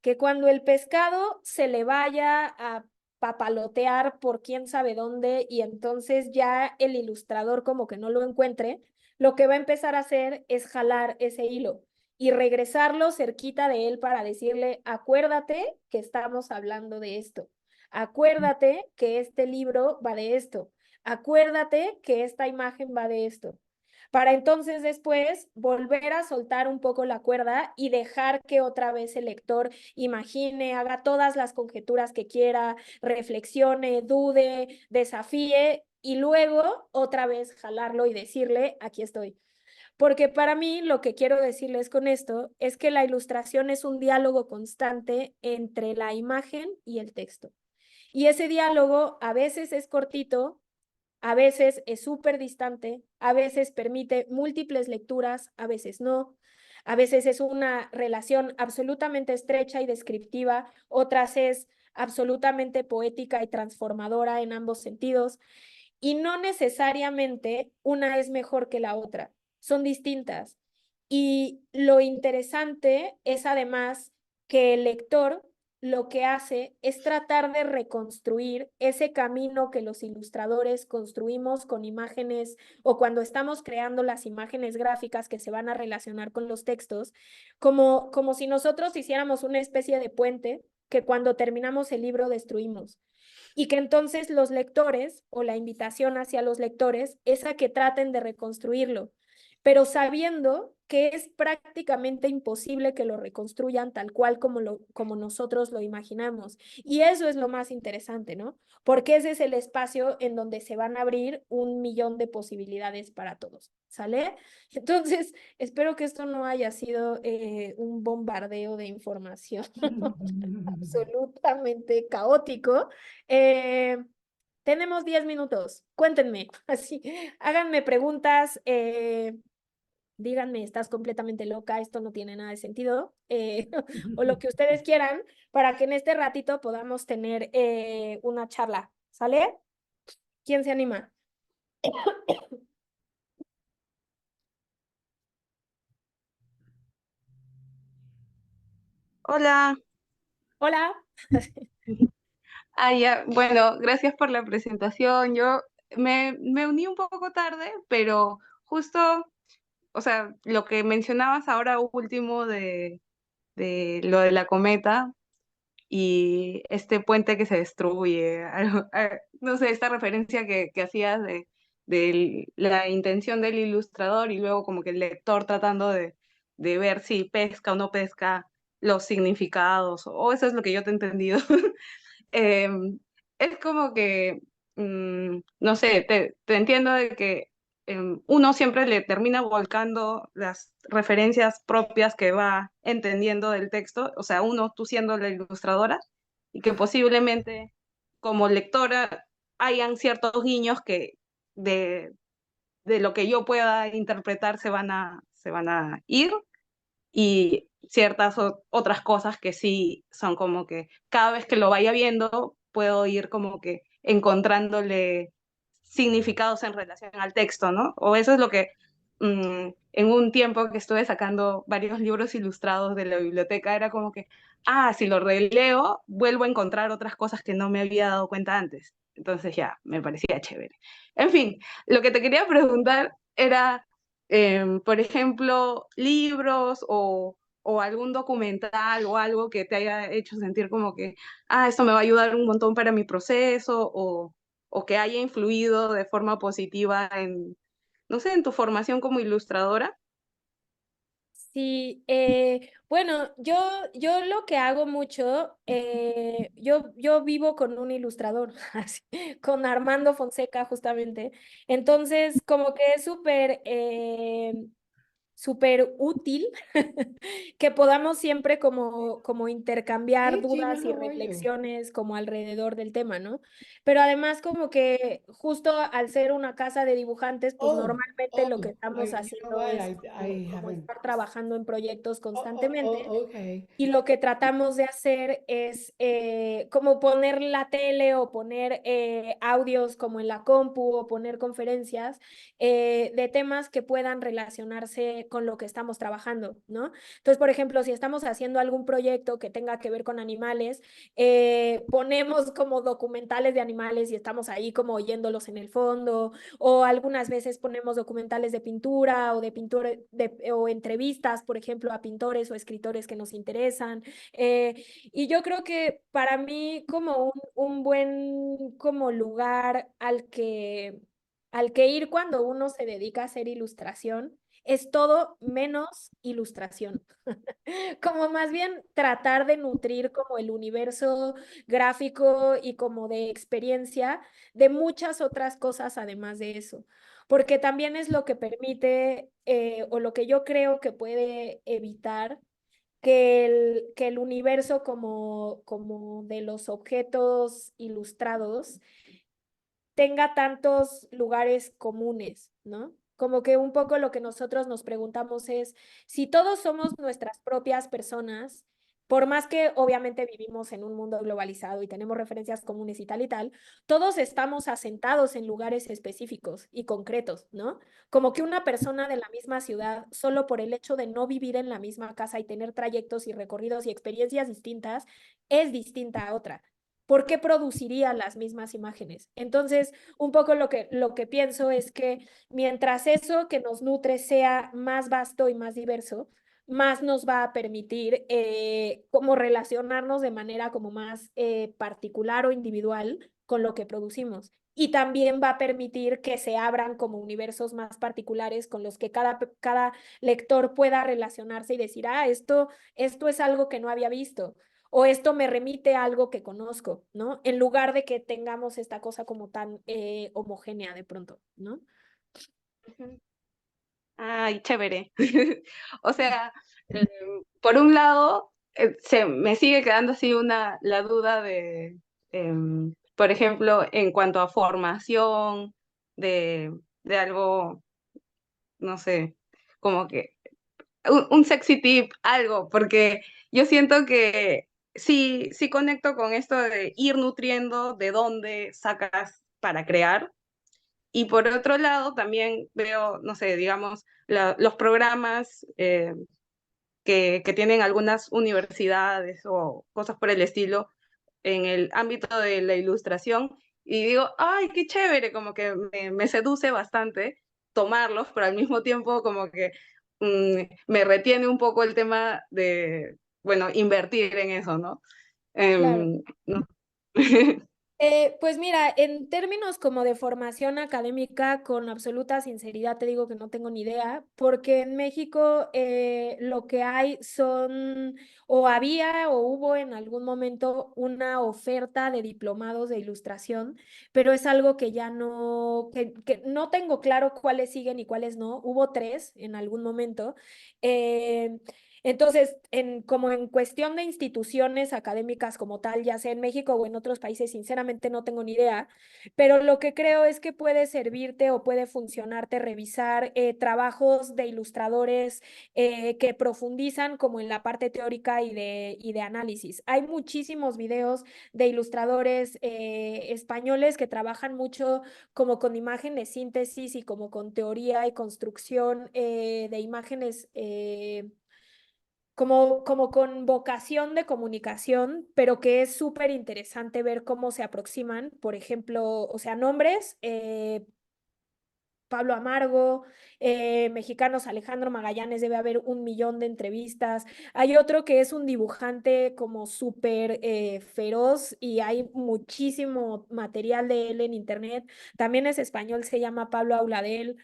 que cuando el pescado se le vaya a papalotear por quién sabe dónde y entonces ya el ilustrador como que no lo encuentre, lo que va a empezar a hacer es jalar ese hilo y regresarlo cerquita de él para decirle, acuérdate que estamos hablando de esto, acuérdate que este libro va de esto, acuérdate que esta imagen va de esto, para entonces después volver a soltar un poco la cuerda y dejar que otra vez el lector imagine, haga todas las conjeturas que quiera, reflexione, dude, desafíe y luego otra vez jalarlo y decirle, aquí estoy. Porque para mí lo que quiero decirles con esto es que la ilustración es un diálogo constante entre la imagen y el texto. Y ese diálogo a veces es cortito, a veces es súper distante, a veces permite múltiples lecturas, a veces no, a veces es una relación absolutamente estrecha y descriptiva, otras es absolutamente poética y transformadora en ambos sentidos, y no necesariamente una es mejor que la otra, son distintas. Y lo interesante es además que el lector lo que hace es tratar de reconstruir ese camino que los ilustradores construimos con imágenes o cuando estamos creando las imágenes gráficas que se van a relacionar con los textos, como si nosotros hiciéramos una especie de puente que cuando terminamos el libro destruimos. Y que entonces los lectores o la invitación hacia los lectores es a que traten de reconstruirlo, pero sabiendo que es prácticamente imposible que lo reconstruyan tal cual como nosotros lo imaginamos. Y eso es lo más interesante, ¿no? Porque ese es el espacio en donde se van a abrir 1 millón de posibilidades para todos, ¿sale? Entonces, espero que esto no haya sido un bombardeo de información absolutamente caótico. Eh, tenemos 10 minutos. Cuéntenme, así, háganme preguntas. Díganme, estás completamente loca, esto no tiene nada de sentido, o lo que ustedes quieran, para que en este ratito podamos tener una charla. ¿Sale? ¿Quién se anima? Hola. Hola. Ah, ya. Bueno, gracias por la presentación. Yo me uní un poco tarde, pero justo, o sea, lo que mencionabas ahora último de lo de la cometa y este puente que se destruye, no sé, esta referencia que hacías de la intención del ilustrador y luego como que el lector tratando de ver si pesca o no pesca los significados, o eso es lo que yo te he entendido. eh, es como que, no sé, te entiendo de que uno siempre le termina volcando las referencias propias que va entendiendo del texto, o sea, uno, tú siendo la ilustradora, y que posiblemente como lectora hayan ciertos guiños que de lo que yo pueda interpretar se van a ir, y ciertas otras cosas que sí son como que cada vez que lo vaya viendo puedo ir como que encontrándole significados en relación al texto, ¿no? O eso es lo que en un tiempo que estuve sacando varios libros ilustrados de la biblioteca era como que, si lo releo, vuelvo a encontrar otras cosas que no me había dado cuenta antes. Entonces ya, me parecía chévere. En fin, lo que te quería preguntar era por ejemplo, libros o algún documental o algo que te haya hecho sentir como que, esto me va a ayudar un montón para mi proceso, o que haya influido de forma positiva en, no sé, en tu formación como ilustradora. Sí, bueno, yo lo que hago mucho, yo vivo con un ilustrador, así, con Armando Fonseca justamente. Entonces, como que es súper útil que podamos siempre como intercambiar Hey Gina, dudas y how are you? reflexiones como alrededor del tema, ¿no? Pero además como que justo al ser una casa de dibujantes, pues Oh, normalmente lo que oh, estamos you know haciendo what? es I como haven't. estar trabajando en proyectos constantemente. Oh, okay. Y lo que tratamos de hacer es como poner la tele o poner audios como en la compu o poner conferencias de temas que puedan relacionarse con lo que estamos trabajando, ¿no? Entonces, por ejemplo, si estamos haciendo algún proyecto que tenga que ver con animales, ponemos como documentales de animales y estamos ahí como oyéndolos en el fondo, o algunas veces ponemos documentales de pintura o de pintura o entrevistas, por ejemplo, a pintores o escritores que nos interesan. Y yo creo que para mí como un buen como lugar al que ir cuando uno se dedica a hacer ilustración es todo menos ilustración. Como más bien tratar de nutrir como el universo gráfico y como de experiencia de muchas otras cosas además de eso, porque también es lo que permite o lo que yo creo que puede evitar que el universo como de los objetos ilustrados tenga tantos lugares comunes, ¿no? Como que un poco lo que nosotros nos preguntamos es, si todos somos nuestras propias personas, por más que obviamente vivimos en un mundo globalizado y tenemos referencias comunes y tal, todos estamos asentados en lugares específicos y concretos, ¿no? Como que una persona de la misma ciudad, solo por el hecho de no vivir en la misma casa y tener trayectos y recorridos y experiencias distintas, es distinta a otra. ¿Por qué produciría las mismas imágenes? Entonces, un poco lo que pienso es que mientras eso que nos nutre sea más vasto y más diverso, más nos va a permitir como relacionarnos de manera como más particular o individual con lo que producimos. Y también va a permitir que se abran como universos más particulares con los que cada lector pueda relacionarse y decir, ah, esto es algo que no había visto o esto me remite a algo que conozco, ¿no? En lugar de que tengamos esta cosa como tan homogénea de pronto, ¿no? Ujú. Ay, chévere. O sea, por un lado, me sigue quedando así la duda de, por ejemplo, en cuanto a formación de algo, no sé, como que un sexy tip, algo, porque yo siento que sí conecto con esto de ir nutriendo de dónde sacas para crear. Y por otro lado, también veo, no sé, digamos, los programas que tienen algunas universidades o cosas por el estilo en el ámbito de la ilustración y digo, ay, qué chévere, como que me seduce bastante tomarlos, pero al mismo tiempo como que me retiene un poco el tema de, bueno, invertir en eso, ¿no? Claro. No. Pues mira, en términos como de formación académica, con absoluta sinceridad te digo que no tengo ni idea, porque en México lo que hay son, o había o hubo en algún momento una oferta de diplomados de ilustración, pero es algo que ya no, que no tengo claro cuáles siguen y cuáles no. Hubo 3 en algún momento. Eh, entonces, como en cuestión de instituciones académicas como tal, ya sea en México o en otros países, sinceramente no tengo ni idea, pero lo que creo es que puede servirte o puede funcionarte revisar trabajos de ilustradores que profundizan como en la parte teórica y de análisis. Hay muchísimos videos de ilustradores españoles que trabajan mucho como con imagen de síntesis y como con teoría y construcción de imágenes como con vocación de comunicación, pero que es súper interesante ver cómo se aproximan, por ejemplo, o sea, nombres, Pablo Amargo, mexicanos, Alejandro Magallanes, debe haber 1 millón de entrevistas. Hay otro que es un dibujante como súper feroz y hay muchísimo material de él en internet. También es español, se llama Pablo Auladel.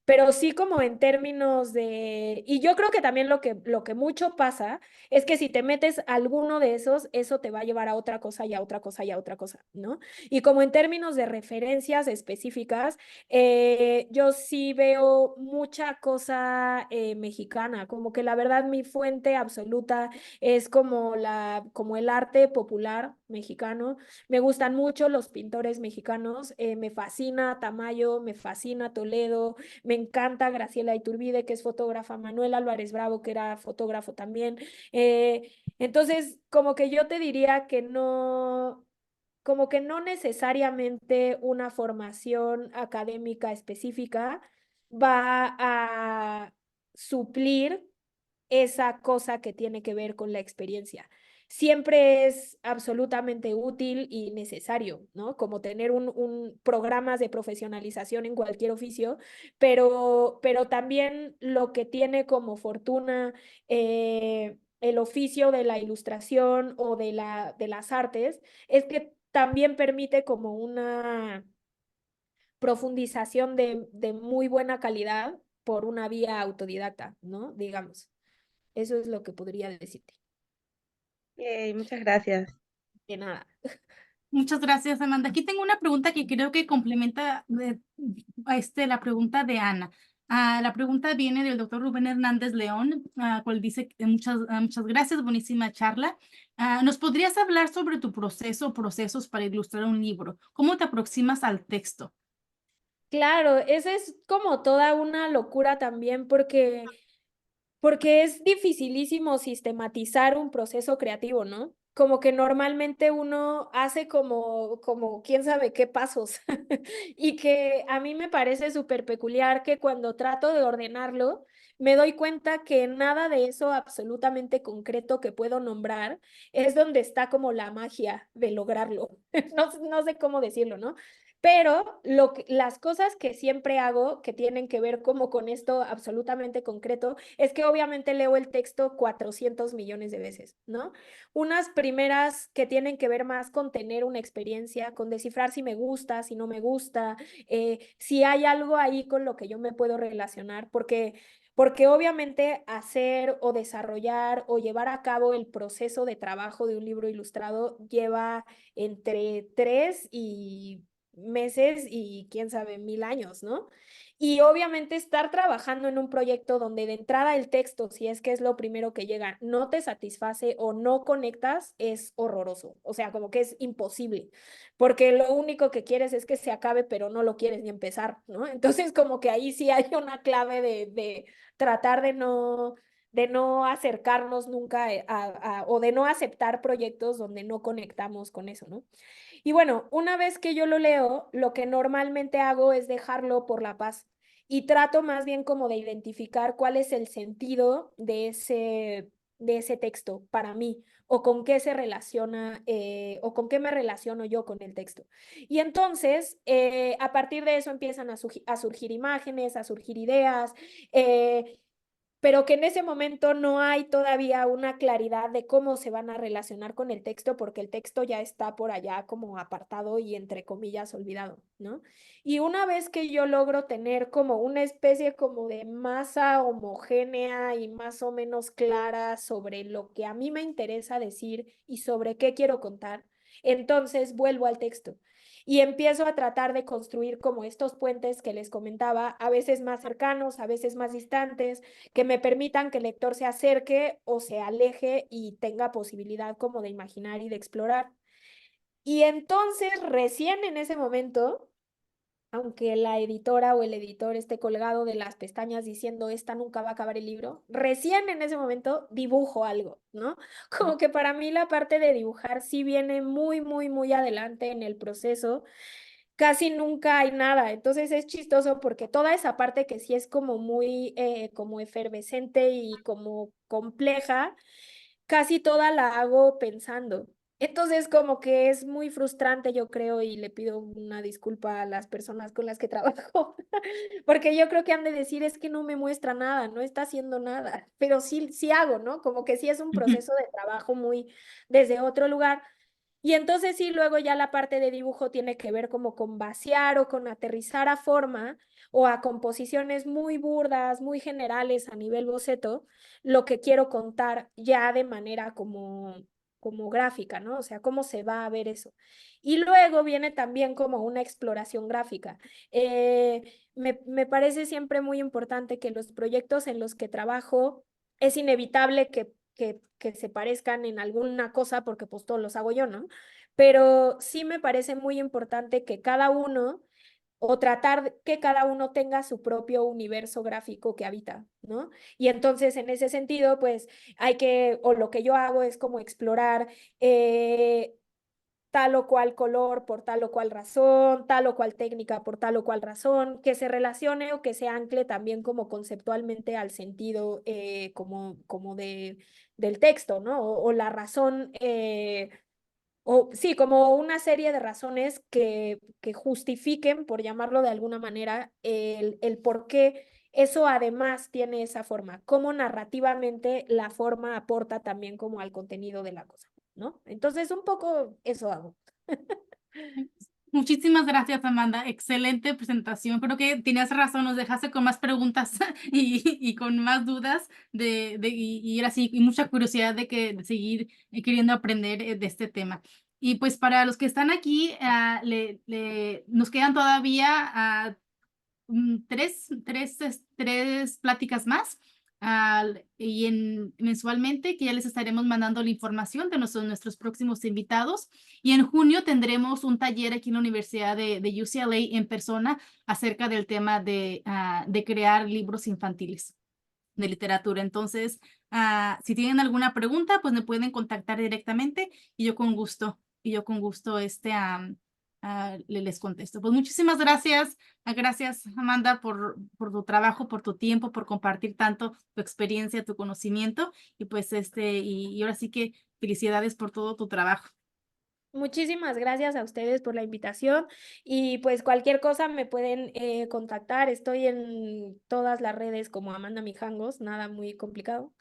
Pero sí como en términos de... Y yo creo que también lo que mucho pasa es que si te metes a alguno de esos, eso te va a llevar a otra cosa y a otra cosa y a otra cosa, ¿no? Y como en términos de referencias específicas, yo sí veo mucha cosa mexicana, como que la verdad mi fuente absoluta es como el arte popular mexicano. Me gustan mucho los pintores mexicanos, me fascina Tamayo, me fascina Toledo, me encanta Graciela Iturbide, que es fotógrafa, Manuel Álvarez Bravo, que era fotógrafo también. Entonces, como que yo te diría que no, como que no necesariamente una formación académica específica va a suplir esa cosa que tiene que ver con la experiencia. Siempre es absolutamente útil y necesario, ¿no? Como tener programas de profesionalización en cualquier oficio, pero también lo que tiene como fortuna el oficio de la ilustración o de las artes es que también permite como una profundización de muy buena calidad por una vía autodidacta, ¿no? Digamos. Eso es lo que podría decirte. Yay, muchas gracias. De nada. Muchas gracias, Amanda. Aquí tengo una pregunta que creo que complementa la pregunta de Ana. La pregunta viene del doctor Rubén Hernández León, cual dice que muchas gracias, buenísima charla. ¿Nos podrías hablar sobre tu proceso o procesos para ilustrar un libro? ¿Cómo te aproximas al texto? Claro, esa es como toda una locura también porque porque es dificilísimo sistematizar un proceso creativo, ¿no? Como que normalmente uno hace como quién sabe qué pasos y que a mí me parece súper peculiar que cuando trato de ordenarlo, me doy cuenta que nada de eso absolutamente concreto que puedo nombrar es donde está como la magia de lograrlo. No sé cómo decirlo, ¿no? Pero las cosas que siempre hago que tienen que ver como con esto absolutamente concreto es que obviamente leo el texto 400 millones de veces, ¿no? Unas primeras que tienen que ver más con tener una experiencia, con descifrar si me gusta, si no me gusta, si hay algo ahí con lo que yo me puedo relacionar, porque obviamente hacer o desarrollar o llevar a cabo el proceso de trabajo de un libro ilustrado lleva entre 3 meses y quién sabe, 1000 años, ¿no? Y obviamente estar trabajando en un proyecto donde de entrada el texto, si es que es lo primero que llega, no te satisface o no conectas, es horroroso. O sea, como que es imposible, porque lo único que quieres es que se acabe, pero no lo quieres ni empezar, ¿no? Entonces, como que ahí sí hay una clave de tratar de no acercarnos nunca o de no aceptar proyectos donde no conectamos con eso, ¿no? Y bueno, una vez que yo lo leo, lo que normalmente hago es dejarlo por la paz y trato más bien como de identificar cuál es el sentido de ese texto para mí o con qué se relaciona o con qué me relaciono yo con el texto. Y entonces, a partir de eso empiezan a surgir imágenes, a surgir ideas. Pero que en ese momento no hay todavía una claridad de cómo se van a relacionar con el texto, porque el texto ya está por allá como apartado y entre comillas olvidado, ¿no? Y una vez que yo logro tener como una especie como de masa homogénea y más o menos clara sobre lo que a mí me interesa decir y sobre qué quiero contar, entonces vuelvo al texto y empiezo a tratar de construir como estos puentes que les comentaba, a veces más cercanos, a veces más distantes, que me permitan que el lector se acerque o se aleje y tenga posibilidad como de imaginar y de explorar. Y entonces, recién en ese momento, aunque la editora o el editor esté colgado de las pestañas diciendo esta nunca va a acabar el libro, recién en ese momento dibujo algo, ¿no? Como que para mí la parte de dibujar sí viene muy, muy, muy adelante en el proceso, casi nunca hay nada. Entonces es chistoso porque toda esa parte que sí es como muy como efervescente y como compleja, casi toda la hago pensando. Entonces como que es muy frustrante, yo creo, y le pido una disculpa a las personas con las que trabajo, porque yo creo que han de decir es que no me muestra nada, no está haciendo nada, pero sí, sí hago, ¿no? Como que sí es un proceso de trabajo muy desde otro lugar. Y entonces sí, luego ya la parte de dibujo tiene que ver como con vaciar o con aterrizar a forma o a composiciones muy burdas, muy generales a nivel boceto, lo que quiero contar ya de manera como gráfica, ¿no? O sea, cómo se va a ver eso. Y luego viene también como una exploración gráfica. Me parece siempre muy importante que los proyectos en los que trabajo es inevitable que se parezcan en alguna cosa, porque pues todos los hago yo, ¿no? Pero sí me parece muy importante que cada uno, o tratar que cada uno tenga su propio universo gráfico que habita, ¿no? Y entonces en ese sentido, pues o lo que yo hago es como explorar tal o cual color por tal o cual razón, tal o cual técnica por tal o cual razón, que se relacione o que se ancle también como conceptualmente al sentido del texto, ¿no? O la razón, o sí, como una serie de razones que justifiquen, por llamarlo de alguna manera, el por qué eso además tiene esa forma, cómo narrativamente la forma aporta también como al contenido de la cosa, ¿no? Entonces, un poco eso hago. Muchísimas gracias, Amanda. Excelente presentación. Creo que tenías razón, nos dejaste con más preguntas y con más dudas y era así, y mucha curiosidad de seguir queriendo aprender de este tema. Y pues para los que están aquí, nos quedan todavía tres pláticas más. Mensualmente, que ya les estaremos mandando la información de nuestros próximos invitados. Y en junio tendremos un taller aquí en la Universidad de UCLA en persona acerca del tema de crear libros infantiles. de literatura. Entonces, si tienen alguna pregunta, pues me pueden contactar directamente y yo con gusto, les contesto. Pues muchísimas gracias. Gracias, Amanda, por tu trabajo, por tu tiempo, por compartir tanto tu experiencia, tu conocimiento y pues y ahora sí que felicidades por todo tu trabajo. Muchísimas gracias a ustedes por la invitación y pues cualquier cosa me pueden contactar. Estoy en todas las redes como Amanda Mijangos, nada muy complicado.